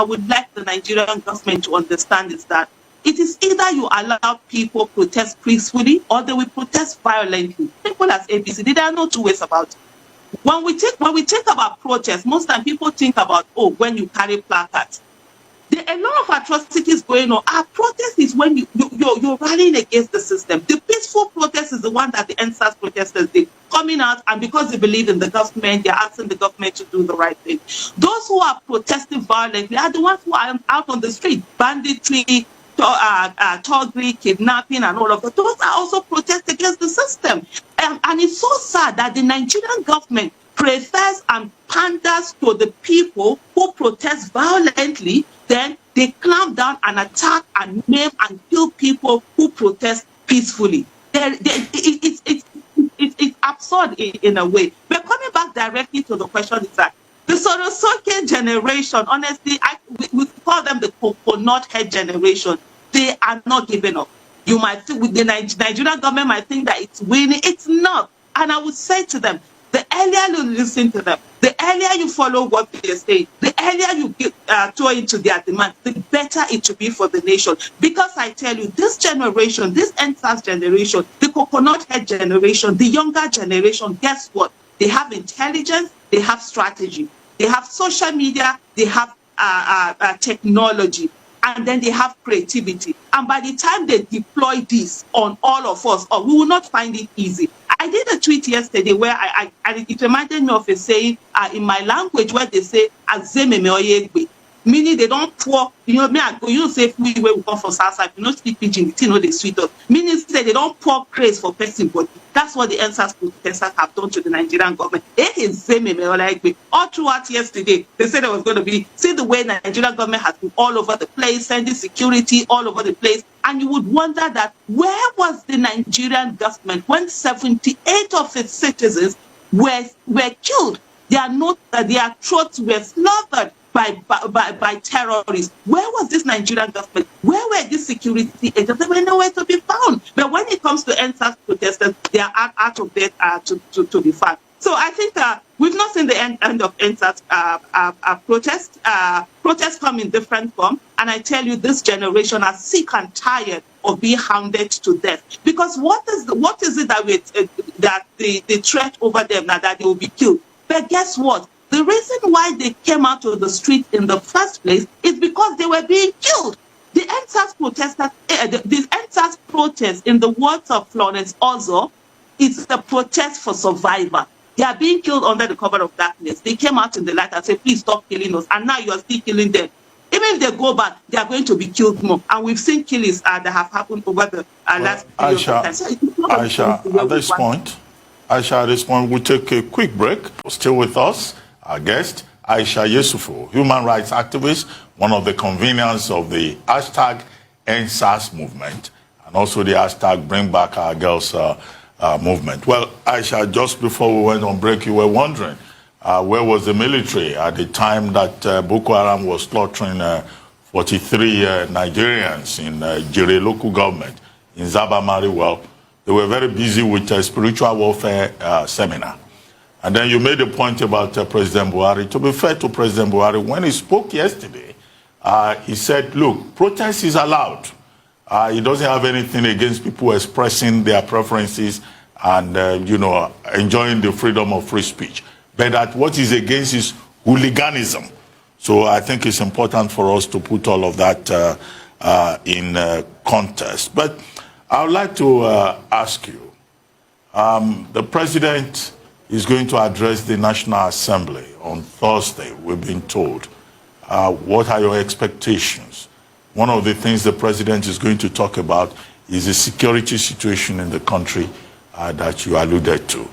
I would like the Nigerian government to understand is that it is either you allow people protest peacefully or they will protest violently. People as ABC, there are no two ways about it. When we think about protest, most time people think about, oh, when you carry placards. There are a lot of atrocities going on. Our protest is when you're rallying against the system. The peaceful protest is the one that the NSAS protesters did, coming out, and because they believe in the government, they're asking the government to do the right thing. Those who are protesting violently are the ones who are out on the street, banditry, thuggery, kidnapping, and all of that. Those are also protests against the system. And it's so sad that the Nigerian government prefers and panders to the people who protest violently, then they clamp down and attack and maim and kill people who protest peacefully. It's absurd in a way. But coming back directly to the question is that the Sorosoke generation, honestly, we call them the coconut head generation. They are not giving up. You might think with the Nigerian government might think that it's winning. It's not. And I would say to them, the earlier you listen to them, the earlier you follow what they say, the earlier you throw into their demands, the better it will be for the nation. Because I tell you, this generation, this NSAS generation, the coconut head generation, the younger generation, guess what? They have intelligence, they have strategy, they have social media, they have technology, and then they have creativity. And by the time they deploy this on all of us, we will not find it easy. I did a tweet yesterday where it reminded me of a saying in my language where they say, meaning they don't pour, you don't say we come from Southside, you don't speak pidgin, you know they sweet us. Meaning say they don't pour praise for person, but that's what the NSAS protesters have done to the Nigerian government. All throughout yesterday, they said there was going to be, see the way the Nigerian government has been all over the place, sending security all over the place. And you would wonder that where was the Nigerian government when 78 of its citizens were killed? Their throats were slaughtered by terrorists. Where was this Nigerian government? Where were these security agents? They were nowhere to be found. But when it comes to NSAS protesters, they are out of bed to be found. So I think we've not seen the end of NSAS protests. Protests come in different forms. And I tell you, this generation are sick and tired of being hounded to death. Because what is it that the threat over them now that they will be killed? But guess what? The reason why they came out to the street in the first place is because they were being killed. The NSAS protesters, the NSAS protest, in the words of Florence Ozo, is the protest for survival. They are being killed under the cover of darkness. They came out in the light and said, please stop killing us. And now you are still killing them. Even if they go back, they are going to be killed more. And we've seen killings that have happened over the last period of time. So Aisha, at this point, we'll take a quick break. Still with us, our guest, Aisha Yesufu, human rights activist, one of the conveners of the hashtag NSAS movement, and also the hashtag Bring Back Our Girls movement. Well, Aisha, just before we went on break, you were wondering where was the military at the time that Boko Haram was slaughtering 43 Nigerians in Jere local government in Zabamari. Well, they were very busy with a spiritual warfare seminar. And then you made a point about President Buhari. To be fair to President Buhari, when he spoke yesterday, he said, look, protest is allowed. He doesn't have anything against people expressing their preferences and, enjoying the freedom of free speech. But that what is against is hooliganism. So I think it's important for us to put all of that in context. But I would like to ask you, the president is going to address the National Assembly on Thursday, we've been told. What are your expectations? One of the things the president is going to talk about is the security situation in the country that you alluded to.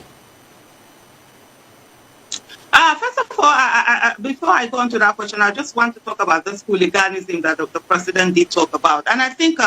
First of all, before I go into that question, I just want to talk about this hooliganism that the president did talk about. And I think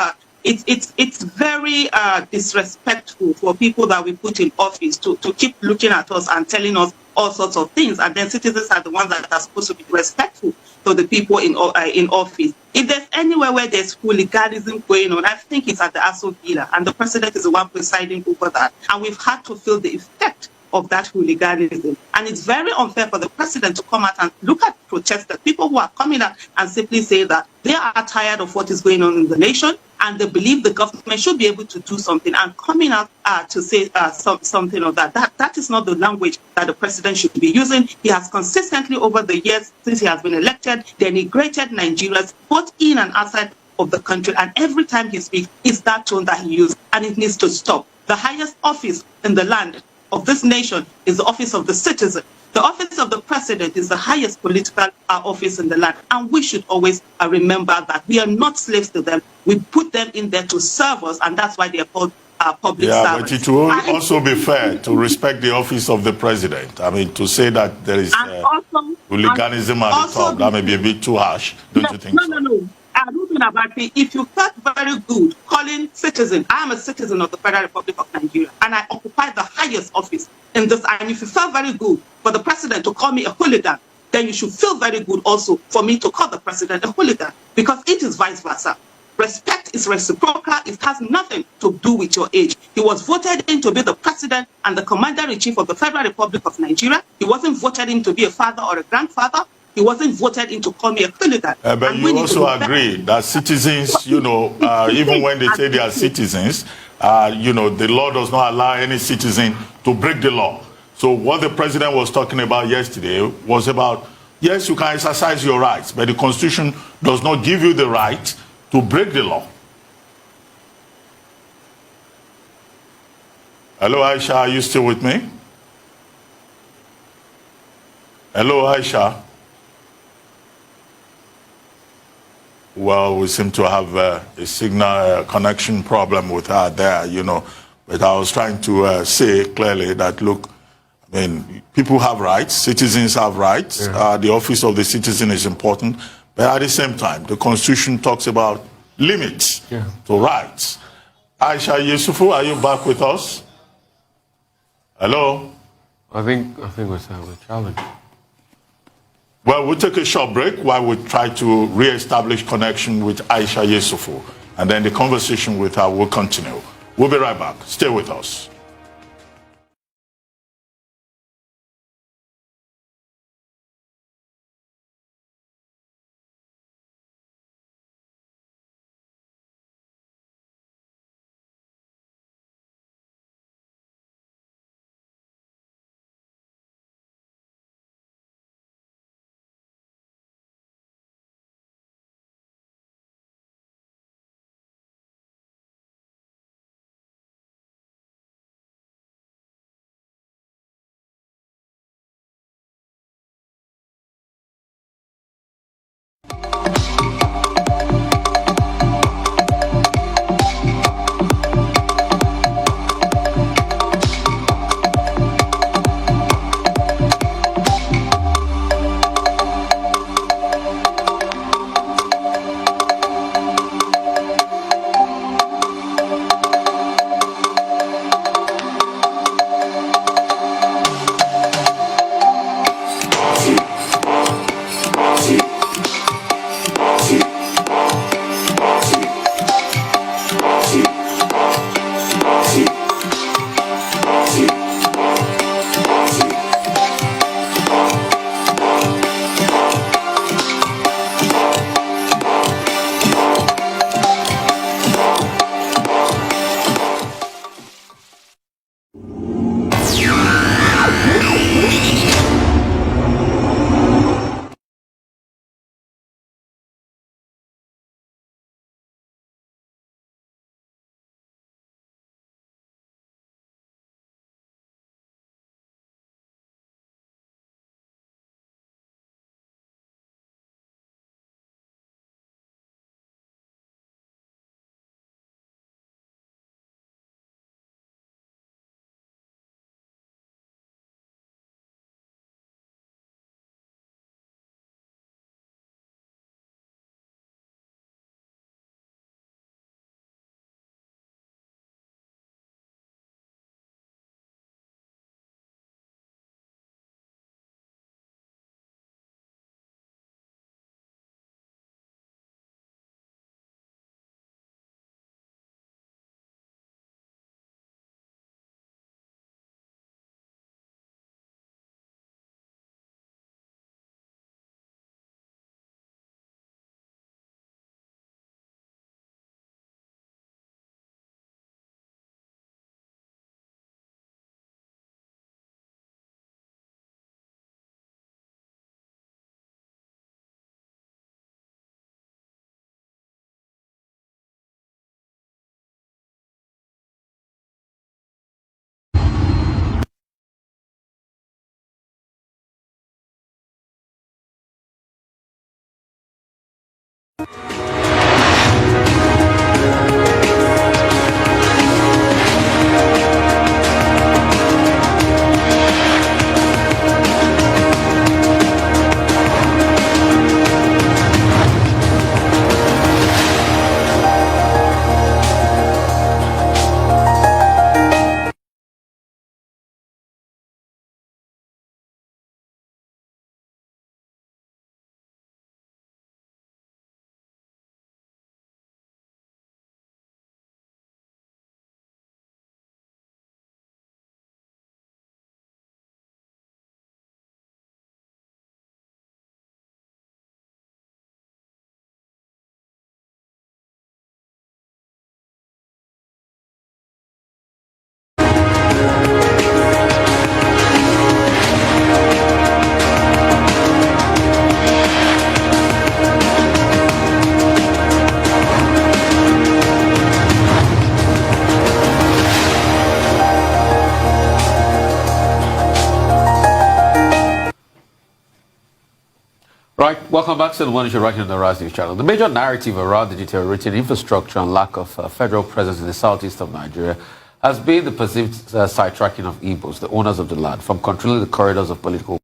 it's very disrespectful for people that we put in office to keep looking at us and telling us all sorts of things. And then citizens are the ones that are supposed to be respectful to the people in office. If there's anywhere where there's hooliganism going on, I think it's at the ASO Villa, and the president is the one presiding over that. And we've had to feel the effect of that hooliganism. And it's very unfair for the president to come out and look at protesters, people who are coming out and simply say that they are tired of what is going on in the nation and they believe the government should be able to do something, and coming out to say something of that. That is not the language that the president should be using. He has consistently over the years since he has been elected denigrated Nigerians both in and outside of the country, and every time he speaks, it's that tone that he uses, and it needs to stop. The highest office in the land of this nation is the office of the citizen. The office of the president is the highest political office in the land, and we should always remember that we are not slaves to them. We put them in there to serve us, and that's why they are called public servants. But it will also be fair to respect the office of the president. I mean, to say that there is hooliganism at the top, that may be a bit too harsh, don't you think? No. About it, if you felt very good calling citizen, I am a citizen of the Federal Republic of Nigeria, and I occupy the highest office in this. And if you felt very good for the president to call me a hooligan, then you should feel very good also for me to call the president a hooligan, because it is vice versa. Respect is reciprocal. It has nothing to do with your age. He was voted in to be the president and the commander-in-chief of the Federal Republic of Nigeria. He wasn't voted in to be a father or a grandfather. He wasn't voted in to call me a hooligan. But you also agree that citizens, even when they say they are citizens, the law does not allow any citizen to break the law. So what the president was talking about yesterday was about, yes, you can exercise your rights, but the Constitution does not give you the right to break the law. Hello, Aisha, are you still with me? Hello, Aisha. Well, we seem to have a signal connection problem with her there, But I was trying to say clearly that, look, I mean, people have rights, citizens have rights. Yeah. The office of the citizen is important. But at the same time, the Constitution talks about limits to rights. Aisha Yusufu, are you back with us? Hello? I think we're having a challenge. Well, we'll take a short break while we try to re-establish connection with Aisha Yusufu, and then the conversation with her will continue. We'll be right back. Stay with us. Welcome back to the One Issue right here on the Rise News channel. The major narrative around the deteriorating infrastructure and lack of federal presence in the southeast of Nigeria has been the perceived sidetracking of Igbos, the owners of the land, from controlling the corridors of political